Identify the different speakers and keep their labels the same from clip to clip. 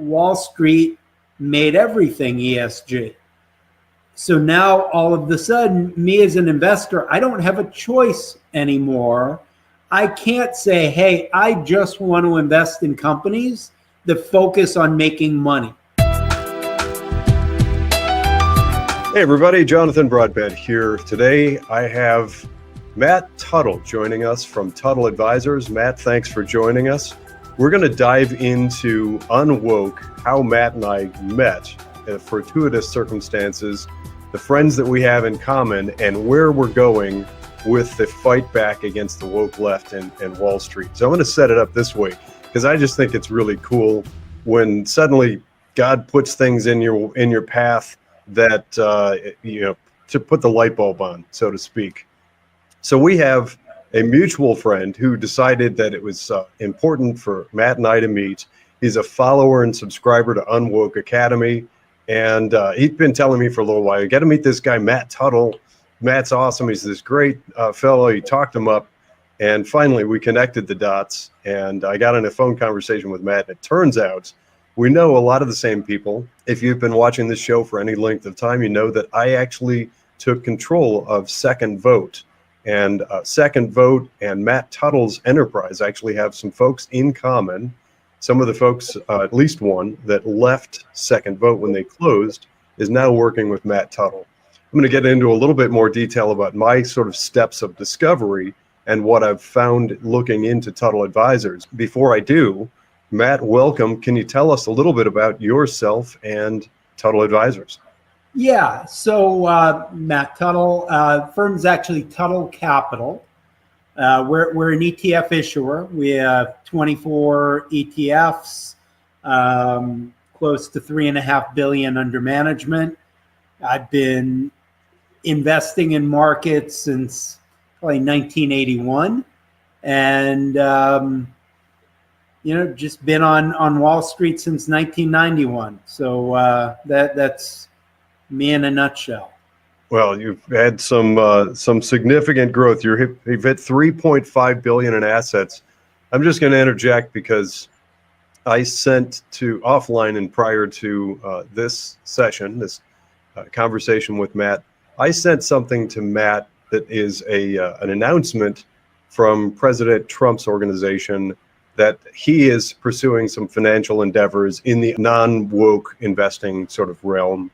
Speaker 1: Wall Street made everything ESG. So now all of a sudden, me as an investor, I don't have a choice anymore. I can't say, hey, I just want to invest in companies that focus on making money.
Speaker 2: Hey everybody, Jonathan Broadbent here. Today I have Matt Tuttle joining us from Tuttle Advisors. Matt, thanks for joining us. We're going to dive into UnWoke, how Matt and I met in fortuitous circumstances, the friends that we have in common, and where we're going with the fight back against the woke left and Wall Street. So I'm going to set it up this way because I just think it's really cool when suddenly God puts things in your path that to put the light bulb on, so to speak. So we have a mutual friend who decided that it was important for Matt and I to meet. He's a follower and subscriber to UnWoke Academy, and he'd been telling me for a little while, you got to meet this guy, Matt Tuttle. Matt's awesome. He's this great fellow. He talked him up, and finally we connected the dots, and I got in a phone conversation with Matt, and it turns out we know a lot of the same people. If you've been watching this show for any length of time, you know that I actually took control of Second Vote. And Second Vote and Matt Tuttle's enterprise actually have some folks in common. Some of the folks, at least one, that left Second Vote when they closed is now working with Matt Tuttle. I'm going to get into a little bit more detail about my sort of steps of discovery and what I've found looking into Tuttle Advisors. Before I do, Matt, welcome. Can you tell us a little bit about yourself and Tuttle Advisors?
Speaker 1: Yeah, so Matt Tuttle, firm's actually Tuttle Capital. We're an ETF issuer. We have 24 ETFs, close to $3.5 billion under management. I've been investing in markets since probably 1981, and just been on Wall Street since 1991. So that's me in a nutshell.
Speaker 2: Well, you've had some significant growth. You've hit $3.5 billion in assets. I'm just going to interject because I sent to offline and prior to this session, this conversation with Matt, I sent something to Matt that is an announcement from President Trump's organization that he is pursuing some financial endeavors in the non-woke investing sort of realm.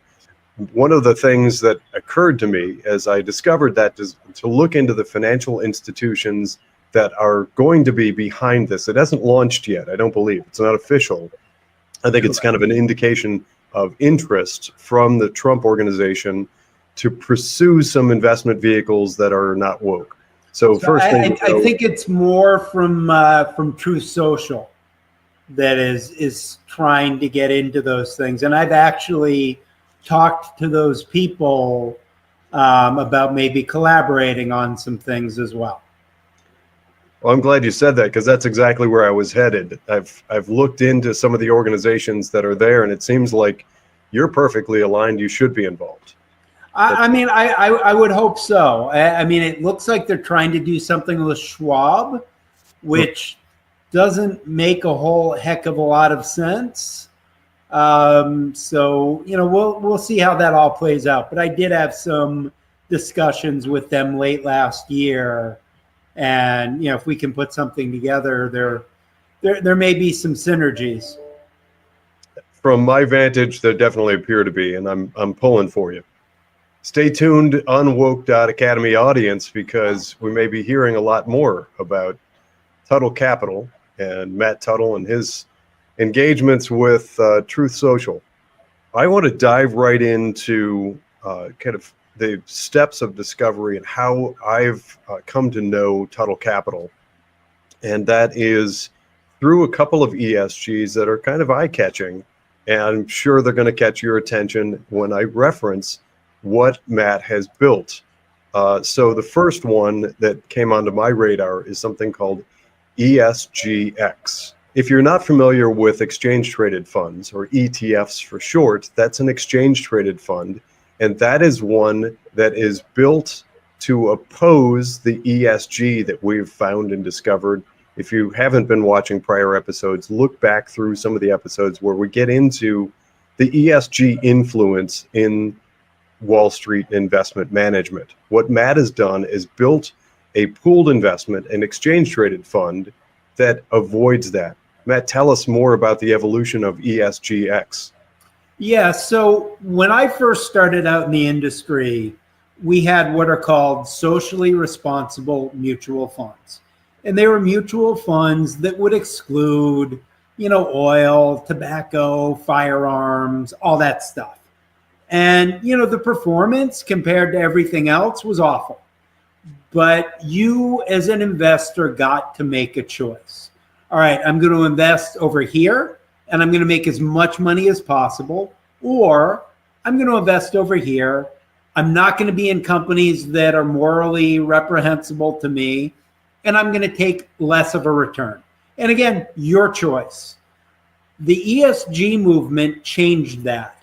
Speaker 2: One of the things that occurred to me as I discovered that is to look into the financial institutions that are going to be behind this. It hasn't launched yet, I don't believe. It's not official. I think it's kind of an indication of interest from the Trump organization to pursue some investment vehicles that are not woke. So first thing
Speaker 1: I think it's more from Truth Social that is trying to get into those things. And I've actually talked to those people about maybe collaborating on some things as well.
Speaker 2: Well, I'm glad you said that because that's exactly where I was headed. I've looked into some of the organizations that are there, and it seems like you're perfectly aligned. You should be involved.
Speaker 1: I would hope so. I mean, it looks like they're trying to do something with Schwab, which doesn't make a whole heck of a lot of sense. So, we'll see how that all plays out. But I did have some discussions with them late last year. And, if we can put something together, there may be some synergies.
Speaker 2: From my vantage, there definitely appear to be, and I'm pulling for you. Stay tuned, UnWoke.Academy audience, because we may be hearing a lot more about Tuttle Capital and Matt Tuttle and his engagements with Truth Social. I want to dive right into kind of the steps of discovery and how I've come to know Tuttle Capital. And that is through a couple of ESGs that are kind of eye-catching. And I'm sure they're going to catch your attention when I reference what Matt has built. So the first one that came onto my radar is something called ESGX. If you're not familiar with exchange-traded funds, or ETFs for short, that's an exchange-traded fund, and that is one that is built to oppose the ESG that we've found and discovered If you haven't been watching prior episodes, look back through some of the episodes where we get into the ESG influence in Wall Street investment management. What Matt has done is built a pooled investment, an exchange traded fund that avoids that. Matt, tell us more about the evolution of ESGX.
Speaker 1: Yeah, so when I first started out in the industry, we had what are called socially responsible mutual funds. And they were mutual funds that would exclude, oil, tobacco, firearms, all that stuff. And, the performance compared to everything else was awful. But you as an investor got to make a choice. All right, I'm going to invest over here and I'm going to make as much money as possible, or I'm going to invest over here. I'm not going to be in companies that are morally reprehensible to me, and I'm going to take less of a return. And again, your choice. The ESG movement changed that.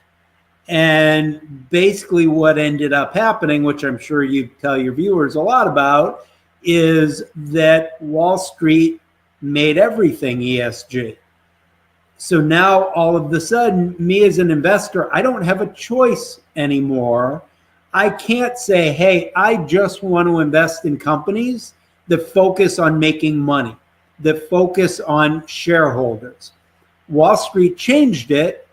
Speaker 1: And basically what ended up happening, which I'm sure you tell your viewers a lot about, is that Wall Street made everything ESG. So now all of a sudden, me as an investor, I don't have a choice anymore. I can't say, hey, I just want to invest in companies that focus on making money, that focus on shareholders. Wall Street changed it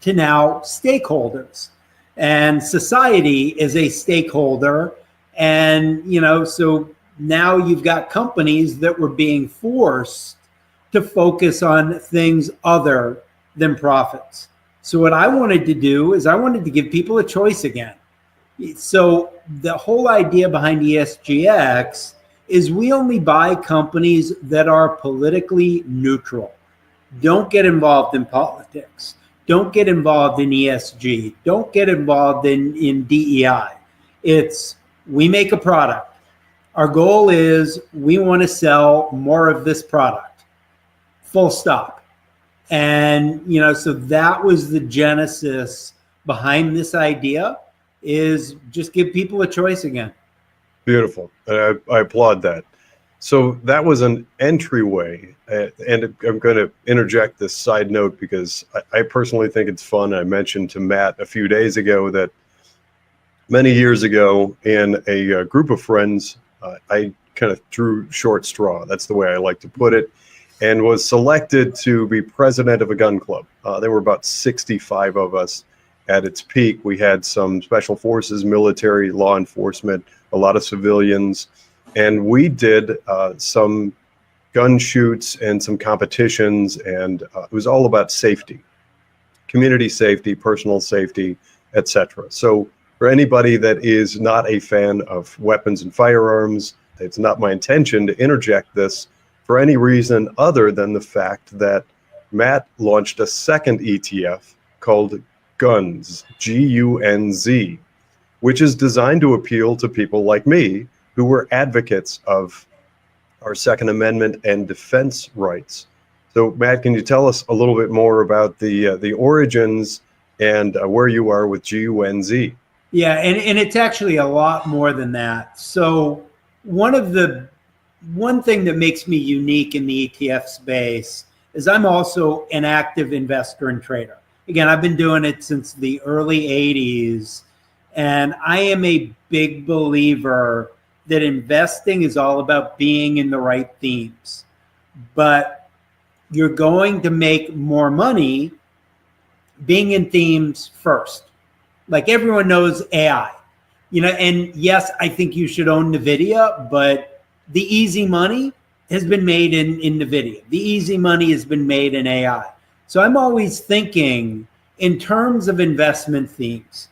Speaker 1: to now stakeholders, and society is a stakeholder. And, so now you've got companies that were being forced to focus on things other than profits. So what I wanted to do is I wanted to give people a choice again. So the whole idea behind ESGX is we only buy companies that are politically neutral. Don't get involved in politics. Don't get involved in ESG. Don't get involved in DEI. It's we make a product. Our goal is we want to sell more of this product. Full stop. And, so that was the genesis behind this idea, is just give people a choice again.
Speaker 2: Beautiful. I applaud that. So that was an entryway, and I'm going to interject this side note because I personally think it's fun. I mentioned to Matt a few days ago that many years ago in a group of friends, I kind of drew short straw. That's the way I like to put it, and was selected to be president of a gun club. There were about 65 of us at its peak. We had some special forces, military, law enforcement, a lot of civilians. And we did some gun shoots and some competitions, and it was all about safety, community safety, personal safety, etc. So for anybody that is not a fan of weapons and firearms, it's not my intention to interject this for any reason other than the fact that Matt launched a second ETF called GUNZ, G-U-N-Z, which is designed to appeal to people like me who were advocates of our Second Amendment and defense rights. So, Matt, can you tell us a little bit more about the origins and where you are with GUNZ?
Speaker 1: Yeah, and it's actually a lot more than that. So one thing that makes me unique in the ETF space is I'm also an active investor and trader. Again, I've been doing it since the early 80s, and I am a big believer that investing is all about being in the right themes. But you're going to make more money being in themes first. Like everyone knows AI, and yes, I think you should own NVIDIA, but the easy money has been made in NVIDIA. The easy money has been made in AI. So I'm always thinking in terms of investment themes.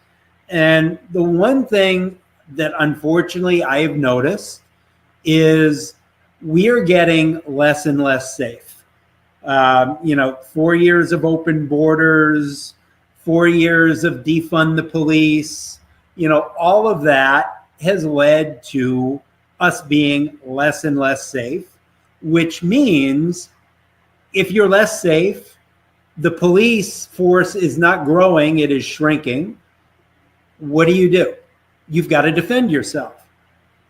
Speaker 1: And the one thing that unfortunately I have noticed is we are getting less and less safe. 4 years of open borders, 4 years of defund the police, all of that has led to us being less and less safe, which means if you're less safe, the police force is not growing, it is shrinking. What do? You've got to defend yourself.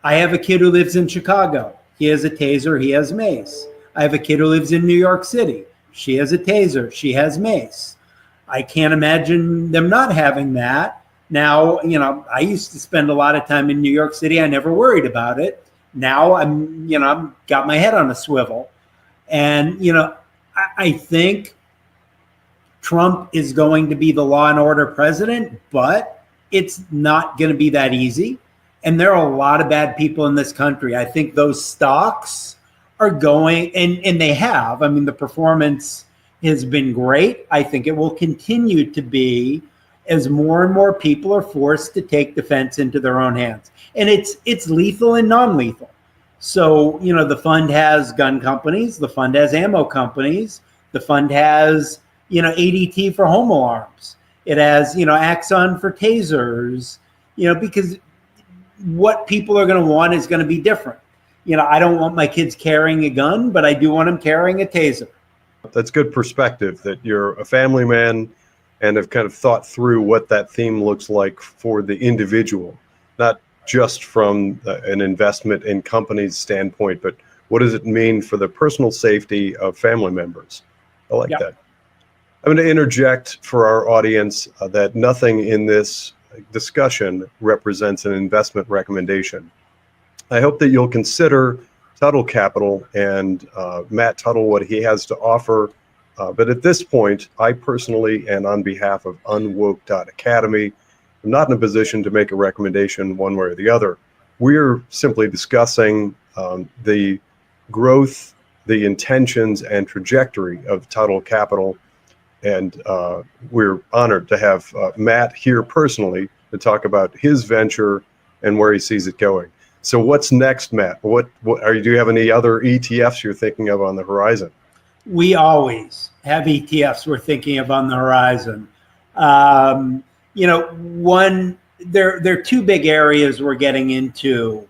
Speaker 1: I have a kid who lives in Chicago. He has a taser, he has mace. I have a kid who lives in New York City. She has a taser. She has mace. I can't imagine them not having that. Now, I used to spend a lot of time in New York City. I never worried about it. Now I'm got my head on a swivel. And, I think Trump is going to be the law and order president, but it's not going to be that easy. And there are a lot of bad people in this country. I think those stocks are going, and they have. I mean, the performance has been great. I think it will continue to be as more and more people are forced to take defense into their own hands. And it's lethal and non-lethal. So, the fund has gun companies, the fund has ammo companies, the fund has, H.E.A.T for home alarms. It has, Axon for tasers, because what people are going to want is going to be different. I don't want my kids carrying a gun, but I do want them carrying a taser.
Speaker 2: That's good perspective that you're a family man and have kind of thought through what that theme looks like for the individual, not just from an investment in companies standpoint, but what does it mean for the personal safety of family members? I like that. I'm going to interject for our audience that nothing in this discussion represents an investment recommendation. I hope that you'll consider Tuttle Capital and Matt Tuttle, what he has to offer. But at this point, I personally, and on behalf of UnWoke Academy, I'm not in a position to make a recommendation one way or the other. We're simply discussing the growth, the intentions, and trajectory of Tuttle Capital. And we're honored to have Matt here personally to talk about his venture and where he sees it going. So what's next, Matt? What do you have any other ETFs you're thinking of on the horizon?
Speaker 1: We always have ETFs we're thinking of on the horizon. There are two big areas we're getting into.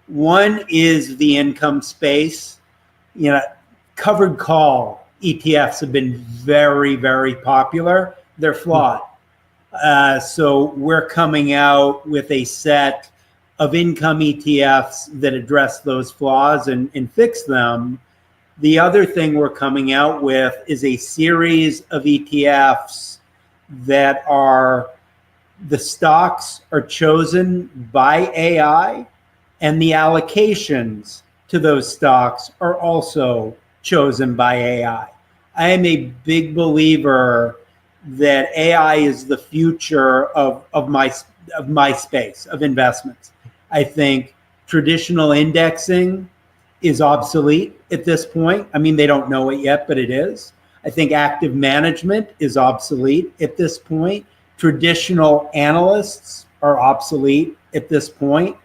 Speaker 1: One is the income space. Covered call ETFs have been very, very popular. They're flawed. So we're coming out with a set of income ETFs that address those flaws and fix them. The other thing we're coming out with is a series of ETFs that are, the stocks are chosen by AI and the allocations to those stocks are also chosen by AI. I am a big believer that AI is the future of my space of investments. I think traditional indexing is obsolete at this point. I mean, they don't know it yet, but it is. I think active management is obsolete at this point. Traditional analysts are obsolete at this point.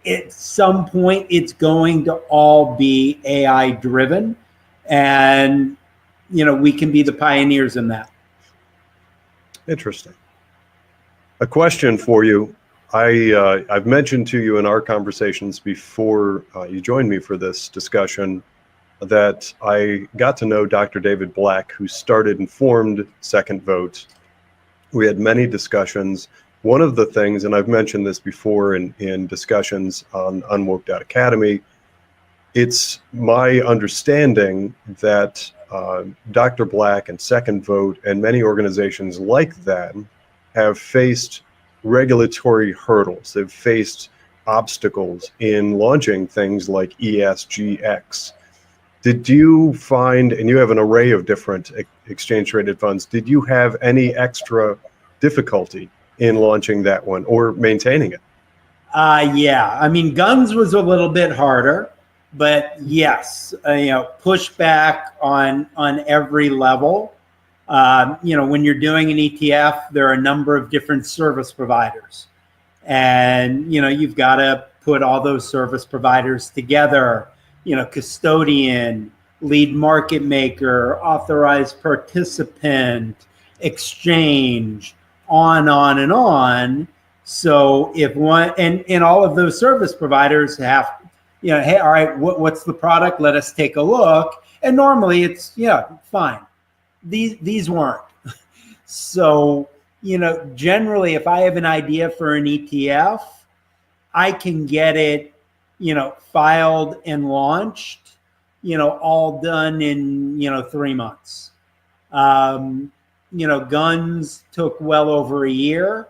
Speaker 1: At some point, it's going to all be AI driven, and we can be the pioneers in that.
Speaker 2: Interesting. A question for you. I've mentioned to you in our conversations before you joined me for this discussion that I got to know Dr. David Black, who started and formed Second Vote. We had many discussions. One of the things, and I've mentioned this before in discussions on UnWoke Academy, it's my understanding that Dr. Black and Second Vote and many organizations like that have faced regulatory hurdles. They've faced obstacles in launching things like ESGX. Did you find, and you have an array of different exchange traded funds, did you have any extra difficulty in launching that one or maintaining it?
Speaker 1: Yeah, I mean, guns was a little bit harder, but yes, pushback on every level. When you're doing an ETF, there are a number of different service providers, and you've got to put all those service providers together. Custodian, lead market maker, authorized participant, exchange, on and on. So if one and all of those service providers have, hey, all right, what's the product? Let us take a look. And normally it's fine. These weren't. So generally, if I have an idea for an ETF, I can get it filed and launched all done in, 3 months. Guns took well over a year,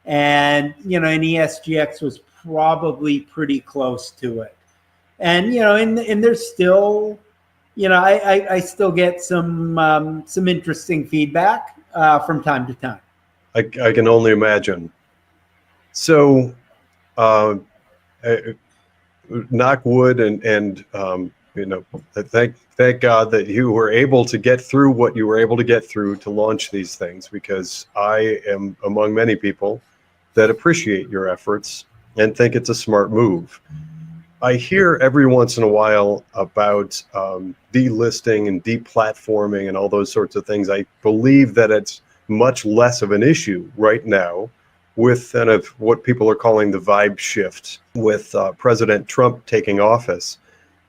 Speaker 1: and, and ESGX was probably pretty close to it. And, and there's still, I still get some interesting feedback from time to time.
Speaker 2: I can only imagine. So, knock wood, and thank God that you were able to get through what you were able to get through to launch these things, because I am among many people that appreciate your efforts and think it's a smart move. I hear every once in a while about delisting and deplatforming and all those sorts of things. I believe that it's much less of an issue right now with kind of what people are calling the vibe shift with President Trump taking office.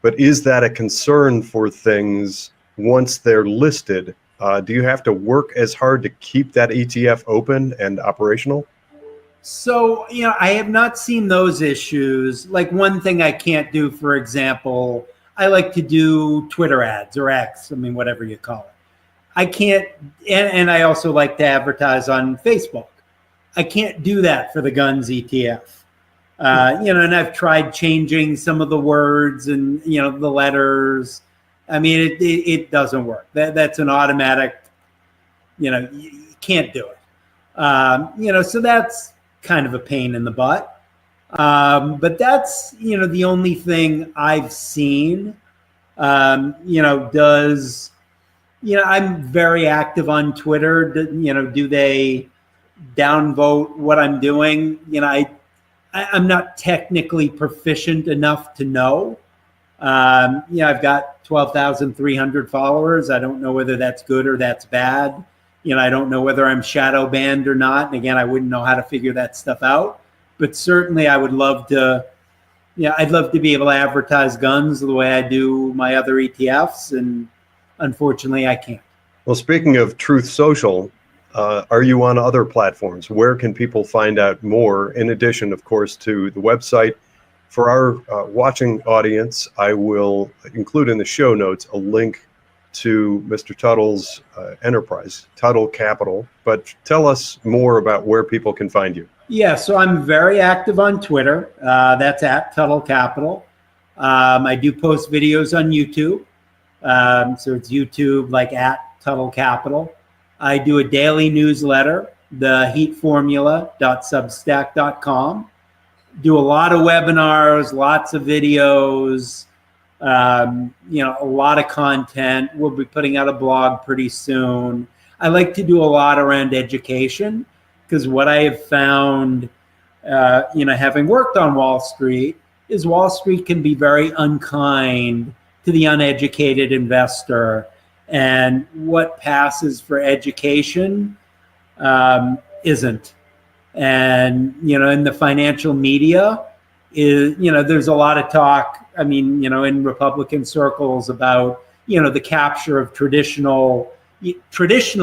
Speaker 2: But is that a concern for things once they're listed? Do you have to work as hard to keep that ETF open and operational?
Speaker 1: So, I have not seen those issues. Like, one thing I can't do, for example, I like to do Twitter ads or X, whatever you call it. I can't, and I also like to advertise on Facebook. I can't do that for the guns ETF. And I've tried changing some of the words and, the letters. It doesn't work. That's an automatic, you can't do it. So that's kind of a pain in the butt. But that's, the only thing I've seen, does, I'm very active on Twitter. Do they downvote what I'm doing? I'm not technically proficient enough to know. I've got 12,300 followers. I don't know whether that's good or that's bad. I don't know whether I'm shadow banned or not. And again, I wouldn't know how to figure that stuff out. But certainly I would love to, I'd love to be able to advertise guns the way I do my other ETFs. And unfortunately, I can't.
Speaker 2: Well, speaking of Truth Social, are you on other platforms? Where can people find out more, in addition, of course, to the website? For our watching audience, I will include in the show notes a link to Mr. Tuttle's enterprise, Tuttle Capital. But tell us more about where people can find you.
Speaker 1: Yeah, so I'm very active on Twitter. That's at Tuttle Capital. I do post videos on YouTube. So it's YouTube, like at Tuttle Capital. I do a daily newsletter, the heatformula.substack.com. Do a lot of webinars, lots of videos, a lot of content. We'll be putting out a blog pretty soon. I like to do a lot around education, because what I have found, having worked on Wall Street, is Wall Street can be very unkind to the uneducated investor. And what passes for education isn't. And, in the financial media, there's a lot of talk, in Republican circles about, the capture of traditional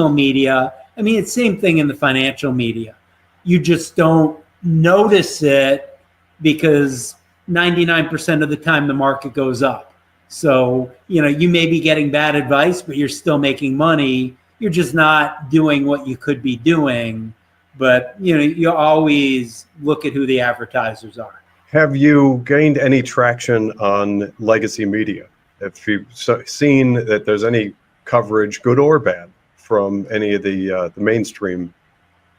Speaker 1: media. It's the same thing in the financial media. You just don't notice it because 99% of the time the market goes up. So, you may be getting bad advice, but you're still making money. You're just not doing what you could be doing. But, you always look at who the advertisers are.
Speaker 2: Have you gained any traction on legacy media? Have you seen that there's any coverage, good or bad, from any of the mainstream?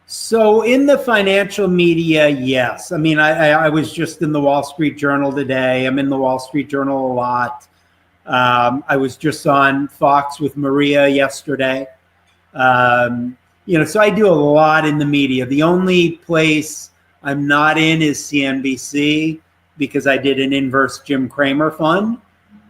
Speaker 1: So in the financial media, yes. I was just in the Wall Street Journal today. I'm in the Wall Street Journal a lot. I was just on Fox with Maria yesterday. So I do a lot in the media. The only place I'm not in is CNBC, because I did an inverse Jim Cramer fund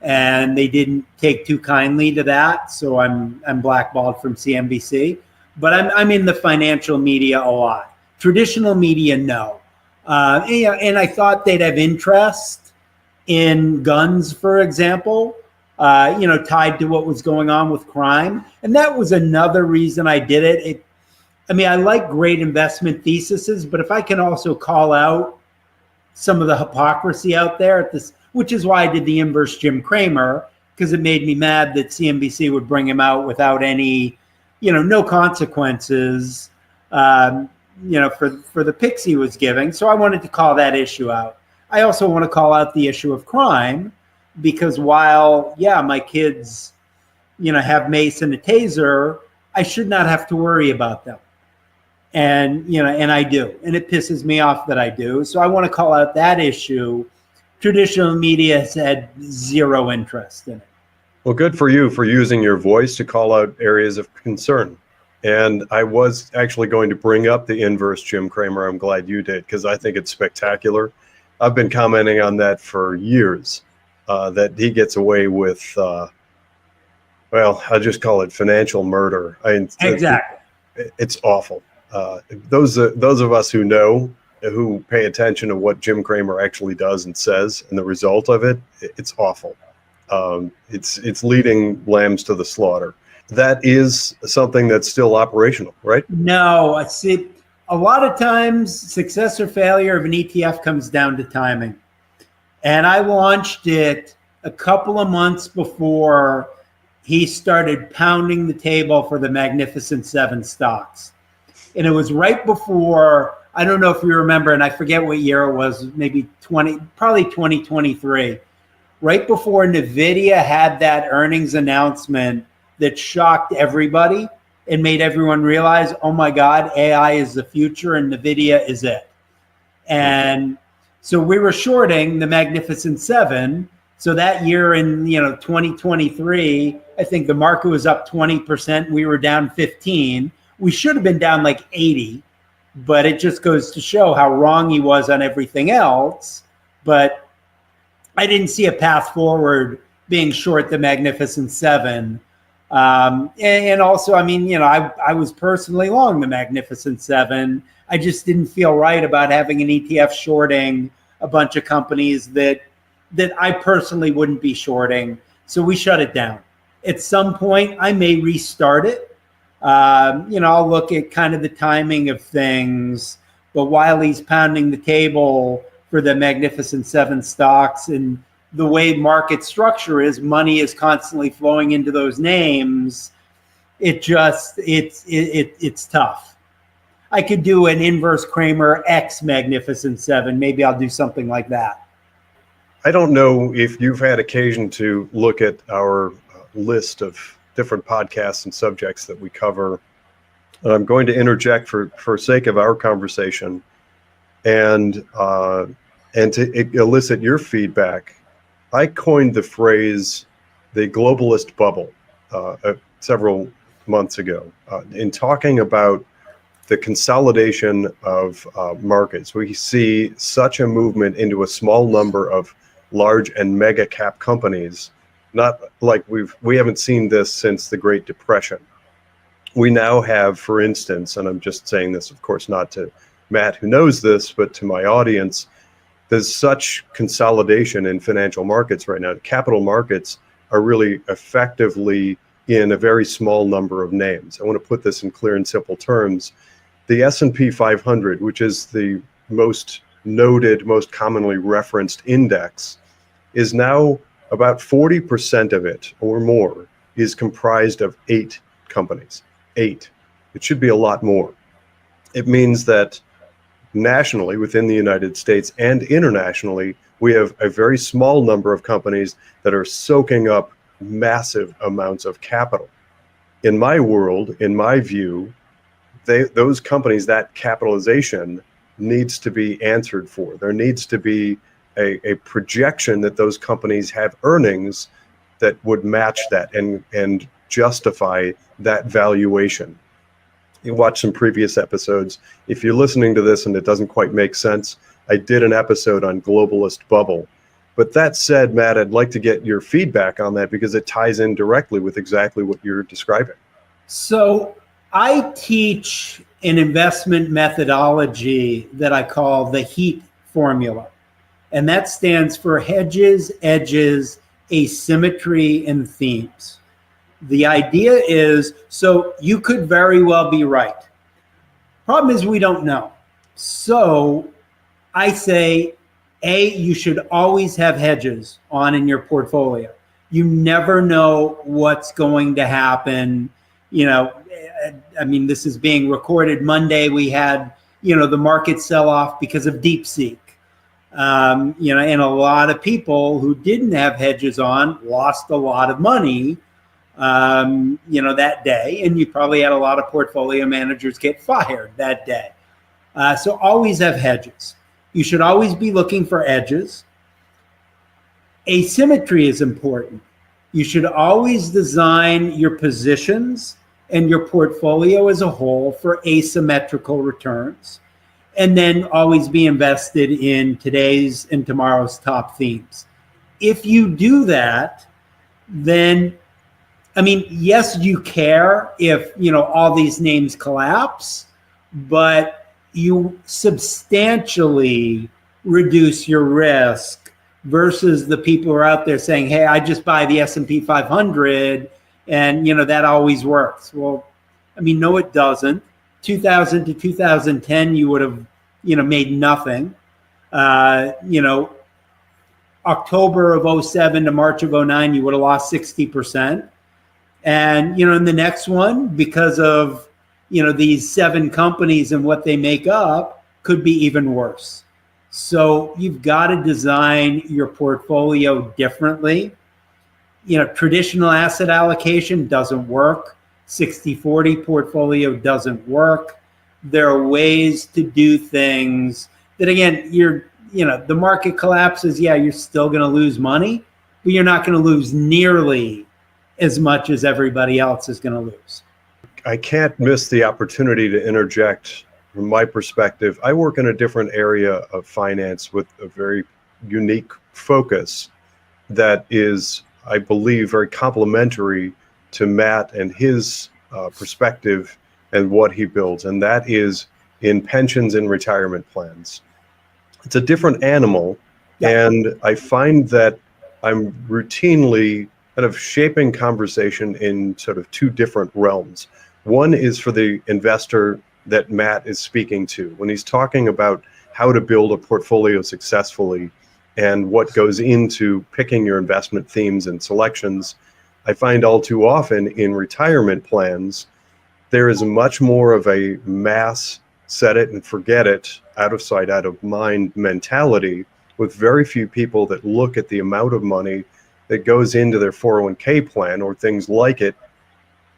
Speaker 1: and they didn't take too kindly to that. So I'm blackballed from CNBC, but I'm in the financial media a lot. Traditional media, no. And I thought they'd have interest in guns, for example, tied to what was going on with crime. And that was another reason I did it. I like great investment theses, but if I can also call out some of the hypocrisy out there which is why I did the inverse Jim Cramer, because it made me mad that CNBC would bring him out without any, no consequences, for the picks he was giving. So I wanted to call that issue out. I also want to call out the issue of crime, because while, my kids, have mace and a taser, I should not have to worry about them. And, and I do. And it pisses me off that I do. So I want to call out that issue. Traditional media has had zero interest in it.
Speaker 2: Well, good for you for using your voice to call out areas of concern. And I was actually going to bring up the inverse Jim Cramer. I'm glad you did, because I think it's spectacular. I've been commenting on that for years, that he gets away with, I'll just call it financial murder.
Speaker 1: Exactly.
Speaker 2: It's awful. Those of us who know, who pay attention to what Jim Cramer actually does and says, and the result of it, it's awful. It's leading lambs to the slaughter. That is something that's still operational, right?
Speaker 1: No, see, a lot of times success or failure of an ETF comes down to timing. And I launched it a couple of months before he started pounding the table for the Magnificent Seven stocks. And it was right before, I don't know if you remember, and I forget what year it was, maybe probably 2023, right before NVIDIA had that earnings announcement that shocked everybody and made everyone realize, oh my God, AI is the future and NVIDIA is it. And so we were shorting the Magnificent Seven. So that year in 2023, I think the market was up 20%. We were down 15. We should have been down like 80, but it just goes to show how wrong he was on everything else. But I didn't see a path forward being short the Magnificent Seven. And also, I was personally long the Magnificent Seven. I just didn't feel right about having an ETF shorting a bunch of companies that I personally wouldn't be shorting. So we shut it down. At some point, I may restart it. I'll look at kind of the timing of things. But while he's pounding the table for the Magnificent Seven stocks, and the way market structure is, money is constantly flowing into those names. It's tough. I could do an inverse Cramer X Magnificent Seven. Maybe I'll do something like that.
Speaker 2: I don't know if you've had occasion to look at our list of different podcasts and subjects that we cover. I'm going to interject for sake of our conversation and to elicit your feedback. I coined the phrase the globalist bubble several months ago in talking about the consolidation of markets. We see such a movement into a small number of large and mega cap companies, not like we haven't seen this since the Great Depression. We now have, for instance, and I'm just saying this, of course, not to Matt who knows this, but to my audience, there's such consolidation in financial markets right now. Capital markets are really effectively in a very small number of names. I want to put this in clear and simple terms. The S&P 500, which is the most noted, most commonly referenced index, is now about 40% of it or more is comprised of 8 companies. 8. It should be a lot more. It means that nationally, within the United States and internationally, we have a very small number of companies that are soaking up massive amounts of capital. In my world, in my view, those companies, that capitalization needs to be answered for. There needs to be a projection that those companies have earnings that would match that and justify that valuation. You watch some previous episodes. If you're listening to this and it doesn't quite make sense, I did an episode on globalist bubble. But that said, Matt, I'd like to get your feedback on that because it ties in directly with exactly what you're describing.
Speaker 1: So I teach an investment methodology that I call the H.E.A.T formula. And that stands for hedges, edges, asymmetry, and themes. The idea is, so you could very well be right. Problem is we don't know. So I say, A, you should always have hedges on in your portfolio. You never know what's going to happen. I mean, this is being recorded Monday. We had, the market sell off because of DeepSeek. And a lot of people who didn't have hedges on lost a lot of money, that day. And you probably had a lot of portfolio managers get fired that day. So always have hedges. You should always be looking for edges. Asymmetry is important. You should always design your positions and your portfolio as a whole for asymmetrical returns. And then always be invested in today's and tomorrow's top themes. If you do that, then, I mean, yes, you care if, all these names collapse, but you substantially reduce your risk versus the people who are out there saying, hey, I just buy the S&P 500 and, that always works. Well, I mean, no, it doesn't. 2000 to 2010, you would have, made nothing. October of 07 to March of 09, you would have lost 60%. And, in the next one, because of, these 7 companies and what they make up, could be even worse. So you've got to design your portfolio differently. Traditional asset allocation doesn't work. 60-40 portfolio doesn't work. There are ways to do things that, again, the market collapses. Yeah, you're still going to lose money, but you're not going to lose nearly as much as everybody else is going to lose.
Speaker 2: I can't miss the opportunity to interject. From my perspective, I work in a different area of finance with a very unique focus that is, I believe, very complementary to Matt and his perspective and what he builds, and that is in pensions and retirement plans. It's a different animal, and I find that I'm routinely kind of shaping conversation in sort of 2 different realms. One is for the investor that Matt is speaking to when he's talking about how to build a portfolio successfully and what goes into picking your investment themes and selections. I find all too often in retirement plans, there is much more of a mass set it and forget it, out of sight, out of mind mentality, with very few people that look at the amount of money that goes into their 401k plan or things like it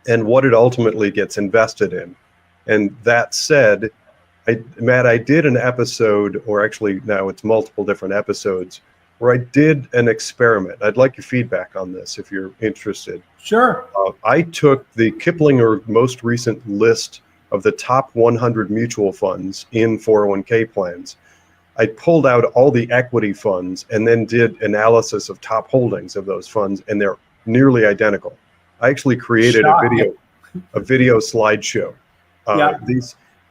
Speaker 2: and what it ultimately gets invested in. And that said, Matt, I did an episode, or actually now it's multiple different episodes, where I did an experiment. I'd like your feedback on this if you're interested.
Speaker 1: Sure.
Speaker 2: I took the Kiplinger most recent list of the top 100 mutual funds in 401k plans. I pulled out all the equity funds and then did analysis of top holdings of those funds, and they're nearly identical. I actually created a video slideshow.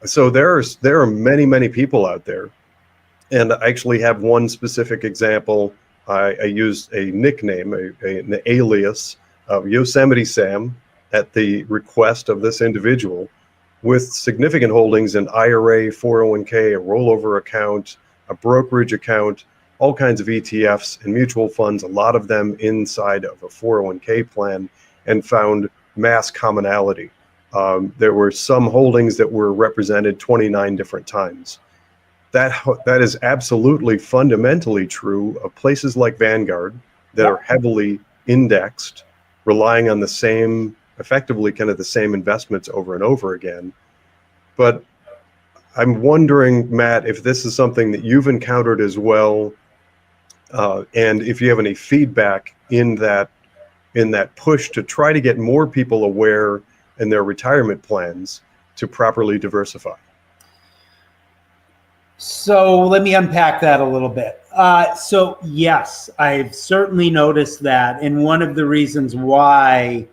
Speaker 2: So there are many people out there, and I actually have one specific example. I used a nickname, an alias of Yosemite Sam at the request of this individual, with significant holdings in IRA, 401k, a rollover account, a brokerage account, all kinds of ETFs and mutual funds, a lot of them inside of a 401k plan, and found mass commonality. There were some holdings that were represented 29 different times. That is absolutely fundamentally true of places like Vanguard that are heavily indexed, relying on the same, effectively kind of the same investments over and over again. But I'm wondering, Matt, if this is something that you've encountered as well, and if you have any feedback in that push to try to get more people aware in their retirement plans to properly diversify.
Speaker 1: So let me unpack that a little bit. So yes, I've certainly noticed that. And one of the reasons why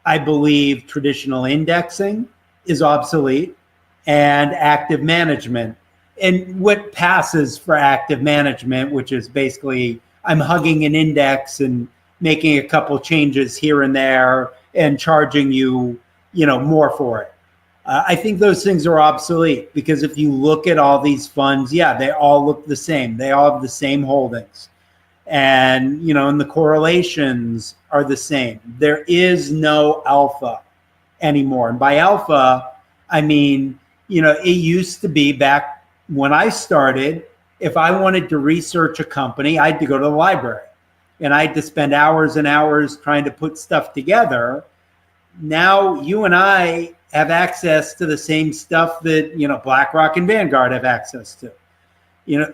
Speaker 1: I believe traditional indexing is obsolete and active management. And what passes for active management, which is basically I'm hugging an index and making a couple changes here and there and charging you, more for it. I think those things are obsolete because if you look at all these funds, they all look the same. They all have the same holdings. And, and the correlations are the same. There is no alpha anymore. And by alpha, I mean, it used to be back when I started, if I wanted to research a company, I had to go to the library and I had to spend hours and hours trying to put stuff together. Now you and I have access to the same stuff that, BlackRock and Vanguard have access to.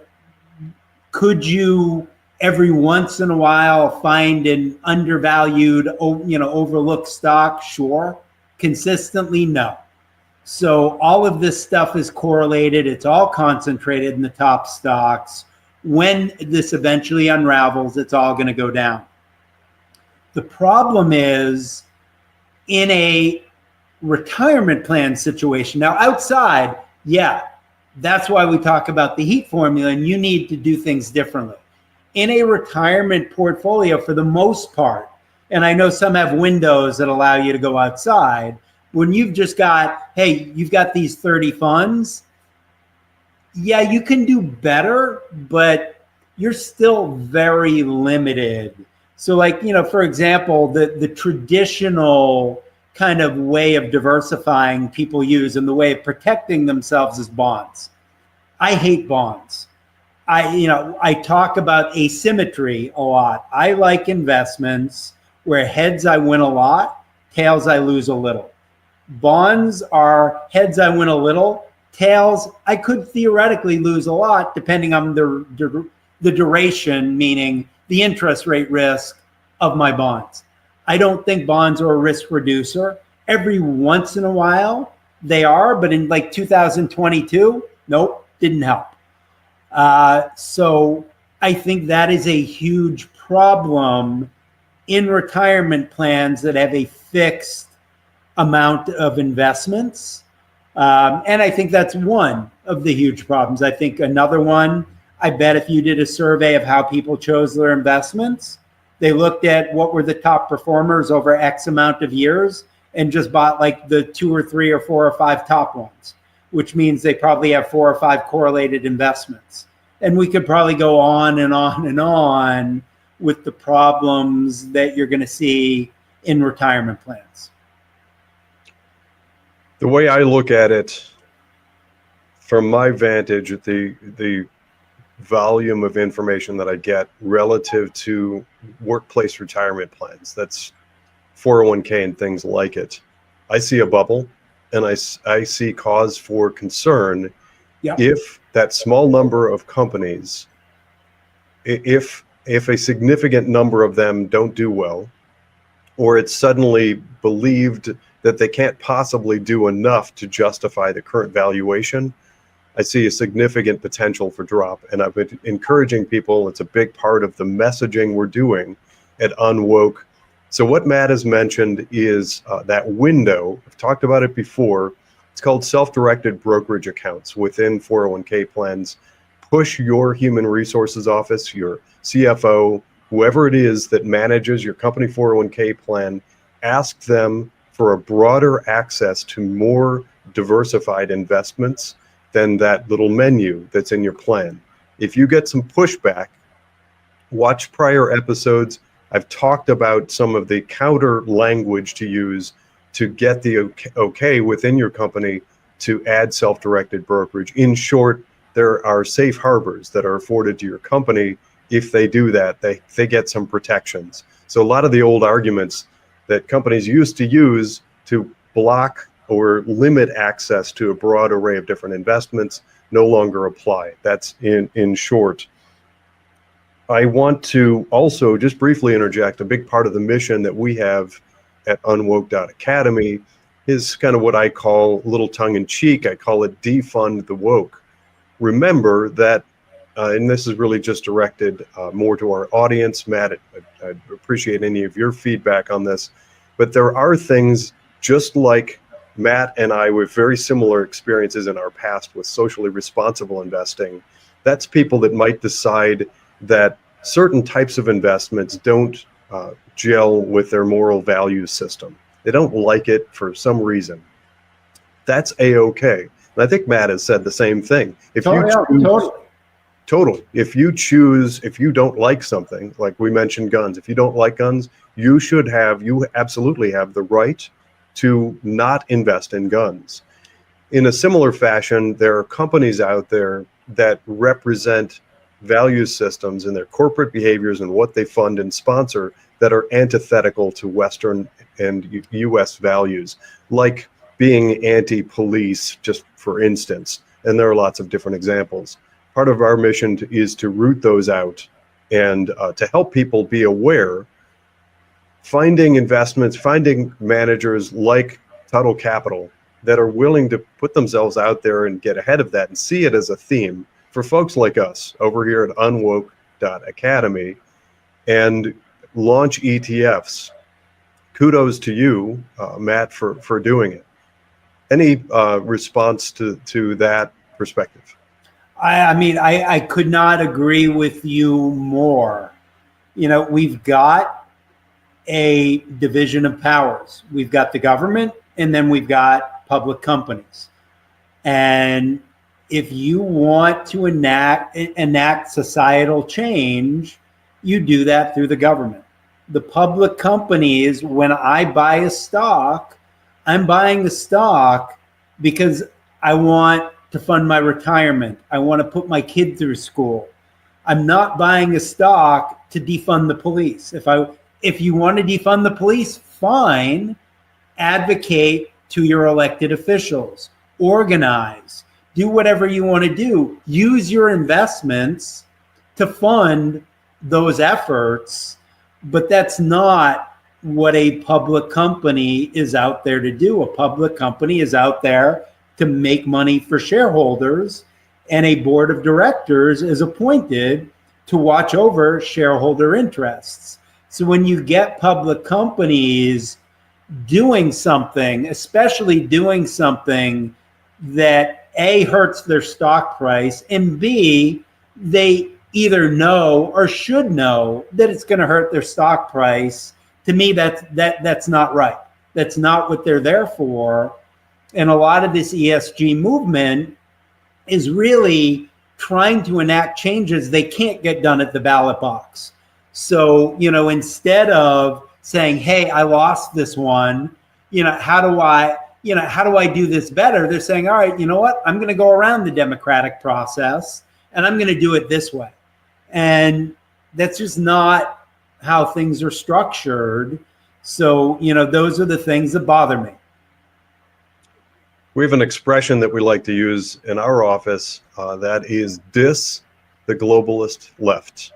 Speaker 1: Could you every once in a while find an undervalued, overlooked stock? Sure. Consistently, no. So all of this stuff is correlated. It's all concentrated in the top stocks. When this eventually unravels, it's all going to go down. The problem is in a retirement plan situation. Now outside, yeah, that's why we talk about the H.E.A.T formula, and you need to do things differently. In a retirement portfolio, for the most part, and I know some have windows that allow you to go outside, when you've just got, hey, you've got these 30 funds, yeah, you can do better, but you're still very limited. So like, for example, the traditional kind of way of diversifying people use and the way of protecting themselves is bonds. I hate bonds. I talk about asymmetry a lot. I like investments where heads I win a lot, tails I lose a little. Bonds are heads I win a little, tails I could theoretically lose a lot depending on the duration, meaning the interest rate risk of my bonds. I don't think bonds are a risk reducer. Every once in a while they are, but in like 2022, nope, didn't help. So I think that is a huge problem in retirement plans that have a fixed amount of investments. And I think that's one of the huge problems. I think another one, I bet if you did a survey of how people chose their investments, they looked at what were the top performers over X amount of years and just bought like the 2 or 3 or 4 or 5 top ones, which means they probably have 4 or 5 correlated investments. And we could probably go on and on and on with the problems that you're going to see in retirement plans.
Speaker 2: The way I look at it, from my vantage, the volume of information that I get relative to workplace retirement plans, that's 401k and things like it, I see a bubble, and I see cause for concern. Yep. If that small number of companies, if a significant number of them don't do well, or it's suddenly believed that they can't possibly do enough to justify the current valuation, I see a significant potential for drop. And I've been encouraging people, it's a big part of the messaging we're doing at UnWoke. So what Matt has mentioned is that window. I've talked about it before. It's called self-directed brokerage accounts within 401k plans. Push your human resources office, your CFO, whoever it is that manages your company 401k plan, ask them for a broader access to more diversified investments than that little menu that's in your plan. If you get some pushback, watch prior episodes. I've talked about some of the counter language to use to get the okay within your company to add self-directed brokerage. In short, there are safe harbors that are afforded to your company. If they do that, they get some protections. So a lot of the old arguments that companies used to use to block or limit access to a broad array of different investments no longer apply. That's in short. I want to also just briefly interject, a big part of the mission that we have at UnWoke.academy is kind of what I call, a little tongue-in-cheek, I call it defund the woke. Remember that, and this is really just directed more to our audience, Matt, I'd appreciate any of your feedback on this, but there are things just like Matt and I with very similar experiences in our past with socially responsible investing. That's people that might decide that certain types of investments don't gel with their moral value system. They don't like it for some reason. That's A-okay. And I think Matt has said the same thing. If you choose, Totally. If you don't like something, like we mentioned guns, if you don't like guns, you absolutely have the right to not invest in guns. In a similar fashion, there are companies out there that represent value systems in their corporate behaviors and what they fund and sponsor that are antithetical to Western and US values, like being anti-police, just for instance. And there are lots of different examples. Part of our mission is to root those out and to help people be aware, finding investments, finding managers like Tuttle Capital that are willing to put themselves out there and get ahead of that and see it as a theme for folks like us over here at UnWoke.academy and launch ETFs. Kudos to you, Matt, for doing it. Any response to that perspective?
Speaker 1: I mean, I could not agree with you more. We've got a division of powers. We've got the government, and then we've got public companies. And if you want to enact societal change, you do that through the government. The public companies, when I buy a stock, I'm buying the stock because I want to fund my retirement. I want to put my kid through school. I'm not buying a stock to defund the police. If you want to defund the police, fine. Advocate to your elected officials. Organize. Do whatever you want to do. Use your investments to fund those efforts, but that's not what a public company is out there to do. A public company is out there to make money for shareholders, and a board of directors is appointed to watch over shareholder interests. So when you get public companies doing something, especially doing something that A, hurts their stock price, and B, they either know or should know that it's going to hurt their stock price, to me, that's not right. That's not what they're there for. And a lot of this ESG movement is really trying to enact changes they can't get done at the ballot box. So, instead of saying, hey, I lost this one, how do I do this better? They're saying, all right, you know what? I'm going to go around the democratic process and I'm going to do it this way. And that's just not how things are structured. So, those are the things that bother me.
Speaker 2: We have an expression that we like to use in our office that is diss the globalist left.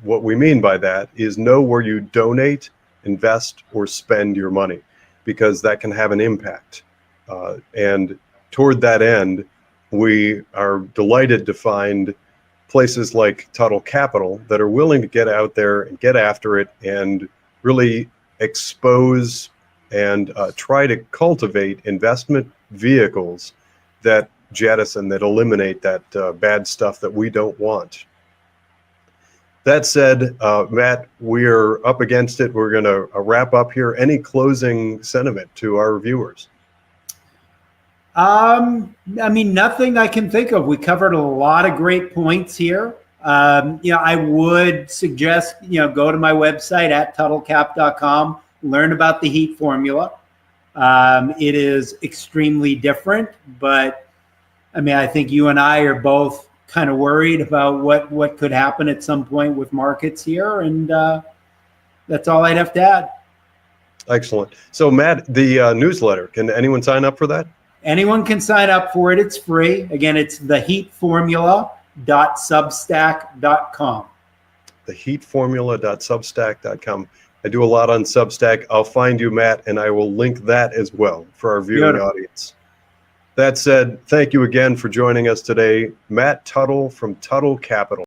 Speaker 2: What we mean by that is know where you donate, invest, or spend your money, because that can have an impact. And toward that end, we are delighted to find places like Tuttle Capital that are willing to get out there and get after it and really expose and try to cultivate investment vehicles that jettison, that eliminate that bad stuff that we don't want. That said, Matt, we're up against it. We're going to wrap up here. Any closing sentiment to our viewers?
Speaker 1: Nothing I can think of. We covered a lot of great points here. I would suggest, go to my website at tuttlecap.com, learn about the H.E.A.T formula. It is extremely different, but I think you and I are both kind of worried about what could happen at some point with markets here. And that's all I'd have to add. Excellent. So Matt, the newsletter, can anyone sign up for that? Anyone can sign up for it. It's free. Again, it's the H.E.A.T formula.substack.com. The H.E.A.T formula.substack.com. I do a lot on Substack. I'll find you, Matt, and I will link that as well for our viewing audience. That said, thank you again for joining us today. Matt Tuttle from Tuttle Capital.